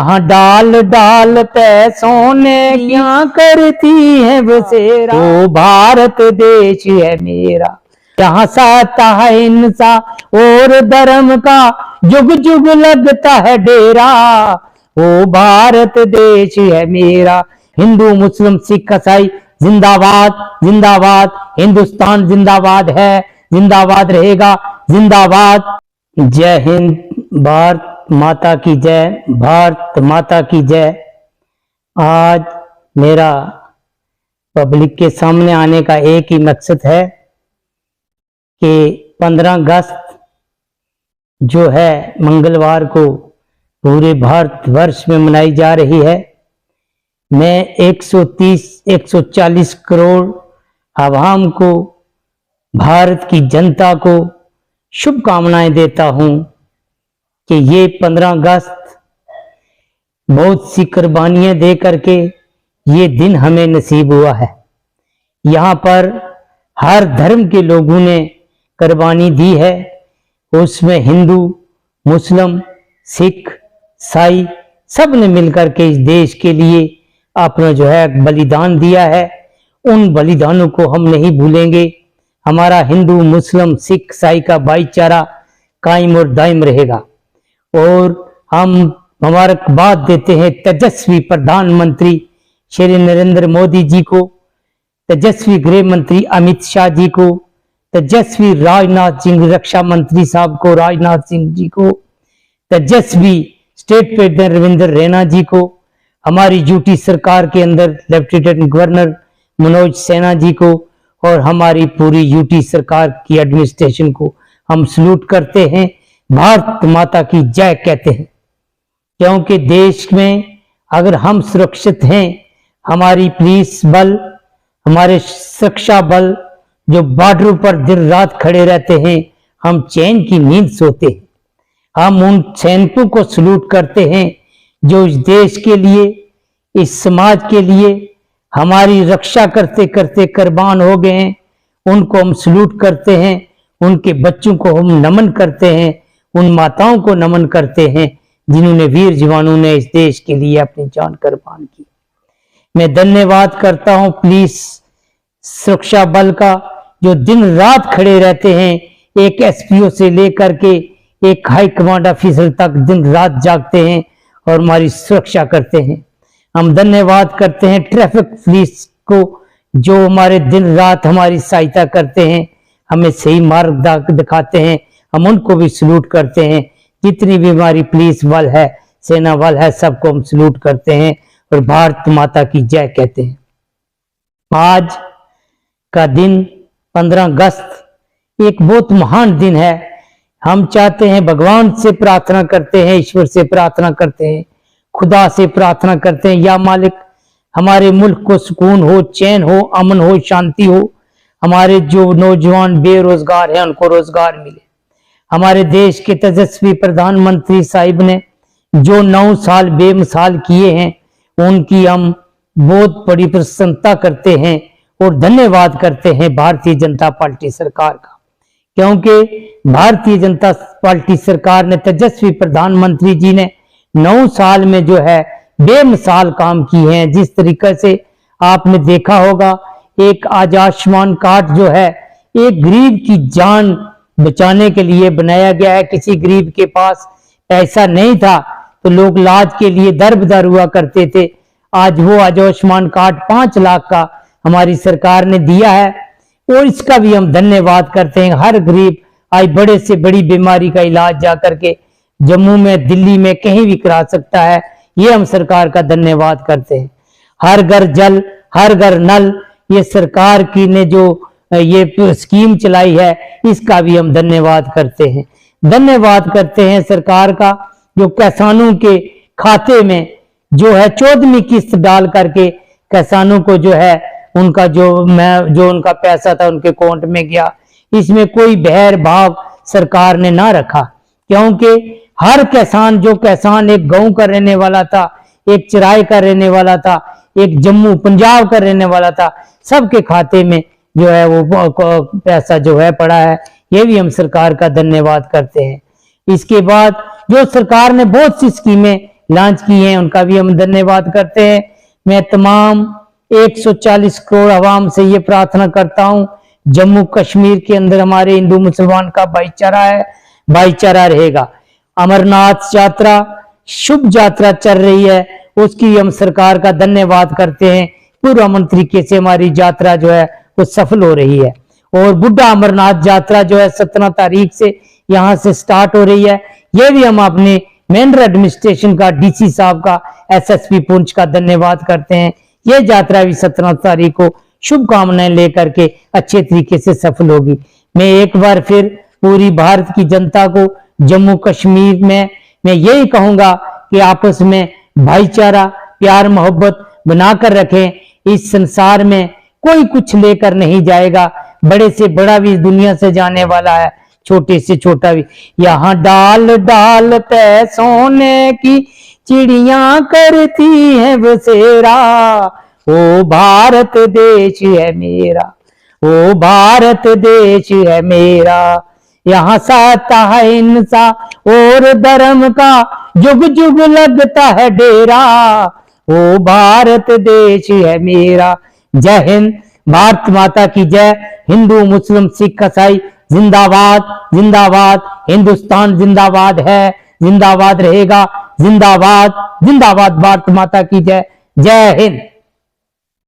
जहाँ डाल डाल पे सोने क्या करती है बसेरा, वो भारत देश है मेरा, यहाँ साता है इंसा और धर्म का जुग जुग लगता है डेरा, वो भारत देश है मेरा। हिंदू मुस्लिम सिख ईसाई जिंदाबाद जिंदाबाद, हिंदुस्तान जिंदाबाद है, जिंदाबाद रहेगा, जिंदाबाद। जय हिंद, भारत माता की जय, भारत माता की जय। आज मेरा पब्लिक के सामने आने का एक ही मकसद है कि 15 अगस्त जो है मंगलवार को पूरे भारतवर्ष में मनाई जा रही है। मैं 130-140 करोड़ आवाम को, भारत की जनता को शुभकामनाएं देता हूं कि ये 15 अगस्त बहुत सी कुर्बानियां दे करके ये दिन हमें नसीब हुआ है। यहाँ पर हर धर्म के लोगों ने कुर्बानी दी है, उसमें हिंदू मुस्लिम सिख ईसाई सब ने मिलकर के इस देश के लिए अपना जो है बलिदान दिया है। उन बलिदानों को हम नहीं भूलेंगे। हमारा हिंदू मुस्लिम सिख ईसाई का भाईचारा कायम और दायम रहेगा। और हम मुबारकबाद देते हैं तेजस्वी प्रधानमंत्री श्री नरेंद्र मोदी जी को, तेजस्वी गृह मंत्री अमित शाह जी को, तेजस्वी राजनाथ सिंह रक्षा मंत्री साहब को, राजनाथ सिंह जी को, तेजस्वी स्टेट प्रेसिडेंट रविंद्र रैना जी को, हमारी यूटी सरकार के अंदर लेफ्टिनेंट गवर्नर मनोज सिन्हा जी को और हमारी पूरी यूटी सरकार की एडमिनिस्ट्रेशन को हम सल्यूट करते हैं, भारत माता की जय कहते हैं। क्योंकि देश में अगर हम सुरक्षित हैं, हमारी पुलिस बल, हमारे सुरक्षा बल जो बॉर्डर पर दिन रात खड़े रहते हैं, हम चैन की नींद सोते हैं। हम उन सैनिकों को सल्यूट करते हैं जो इस देश के लिए, इस समाज के लिए हमारी रक्षा करते करते कुर्बान हो गए हैं। उनको हम सल्यूट करते हैं, उनके बच्चों को हम नमन करते हैं, उन माताओं को नमन करते हैं जिन्होंने, वीर जवानों ने इस देश के लिए अपनी जान कुर्बान की। मैं धन्यवाद करता हूं पुलिस सुरक्षा बल का जो दिन रात खड़े रहते हैं, एक एसपीओ से लेकर के एक हाई कमांड ऑफिसर तक दिन रात जागते हैं और हमारी सुरक्षा करते हैं। हम धन्यवाद करते हैं ट्रैफिक पुलिस को जो हमारे दिन रात हमारी सहायता करते हैं, हमें सही मार्ग दिखाते हैं, हम उनको भी सल्यूट करते हैं। जितनी भी हमारी पुलिस बल है, सेना बल है, सबको हम सल्यूट करते हैं और भारत माता की जय कहते हैं। आज का दिन 15 अगस्त एक बहुत महान दिन है। हम चाहते हैं, भगवान से प्रार्थना करते हैं, ईश्वर से प्रार्थना करते हैं, खुदा से प्रार्थना करते हैं, या मालिक हमारे मुल्क को सुकून हो, चैन हो, अमन हो, शांति हो। हमारे जो नौजवान बेरोजगार हैं उनको रोजगार मिले। हमारे देश के तेजस्वी प्रधानमंत्री साहिब ने जो 9 साल बेमिसाल किए हैं, उनकी हम बहुत बड़ी प्रसन्नता करते हैं और धन्यवाद करते हैं भारतीय जनता पार्टी सरकार का। क्योंकि भारतीय जनता पार्टी सरकार ने, तेजस्वी प्रधानमंत्री जी ने 9 साल में जो है बेमिसाल काम किए हैं। जिस तरीके से आपने देखा होगा, एक आज आयुष्मान कार्ड जो है एक गरीब की जान बचाने के लिए बनाया गया है। किसी गरीब के पास पैसा नहीं था तो लोग इलाज के लिए दर बदर हुआ करते थे। आज वो आयुष्मान कार्ड 5 लाख का हमारी सरकार ने दिया है और इसका भी हम धन्यवाद करते हैं। हर गरीब आज बड़े से बड़ी बीमारी का इलाज जाकर के जम्मू में, दिल्ली में कहीं भी करा सकता है। ये हम सरकार का धन्यवाद करते हैं। हर घर जल, हर घर नल, ये सरकार की ने जो ये स्कीम चलाई है, इसका भी हम धन्यवाद करते हैं। धन्यवाद करते हैं सरकार का जो किसानों के खाते में जो है 14वीं किस्त डाल करके किसानों को जो है उनका जो उनका पैसा था उनके अकाउंट में गया। इसमें कोई बहर भाव सरकार ने ना रखा, क्योंकि हर किसान, जो किसान एक गांव का रहने वाला था, एक चराई का रहने वाला था, एक जम्मू पंजाब का रहने वाला था, सबके खाते में जो है वो पैसा जो है पड़ा है। ये भी हम सरकार का धन्यवाद करते हैं। इसके बाद जो सरकार ने बहुत सी स्कीमें लॉन्च की हैं, उनका भी हम धन्यवाद करते हैं। मैं तमाम 140 करोड़ आवाम से ये प्रार्थना करता हूँ, जम्मू कश्मीर के अंदर हमारे हिंदू मुसलमान का भाईचारा है, भाईचारा रहेगा। अमरनाथ यात्रा शुभ यात्रा चल रही है, उसकी हम सरकार का धन्यवाद करते हैं। पूर्वामन तरीके से हमारी यात्रा जो है वो सफल हो रही है। और बुढ़ा अमरनाथ यात्रा जो है 17 तारीख से यहाँ से स्टार्ट हो रही है। ये भी हम अपने मेंढर एडमिनिस्ट्रेशन का, डीसी साहब का, एसएसपी पुंछ का धन्यवाद करते हैं। ये यात्रा भी 17 तारीख को शुभकामनाएं लेकर के अच्छे तरीके से सफल होगी। मैं एक बार फिर पूरी भारत की जनता को, जम्मू कश्मीर में मैं यही कहूंगा कि आपस में भाईचारा, प्यार मोहब्बत बनाकर रखें। इस संसार में कोई कुछ लेकर नहीं जाएगा, बड़े से बड़ा भी इस दुनिया से जाने वाला है, छोटे से छोटा भी। यहाँ डाल डाल पे सोने की चिड़िया करती है बसेरा, ओ भारत देश है मेरा, ओ भारत देश है मेरा। यहाँ साता है हिंसा और धर्म का जुग जुग लगता है डेरा, ओ भारत देश है मेरा। जय हिंद, भारत माता की जय। हिंदू मुस्लिम सिख ईसाई जिंदाबाद, जिंदाबाद। हिंदुस्तान जिंदाबाद है, जिंदाबाद रहेगा, जिंदाबाद, जिंदाबाद। भारत माता की जय। जय हिंद।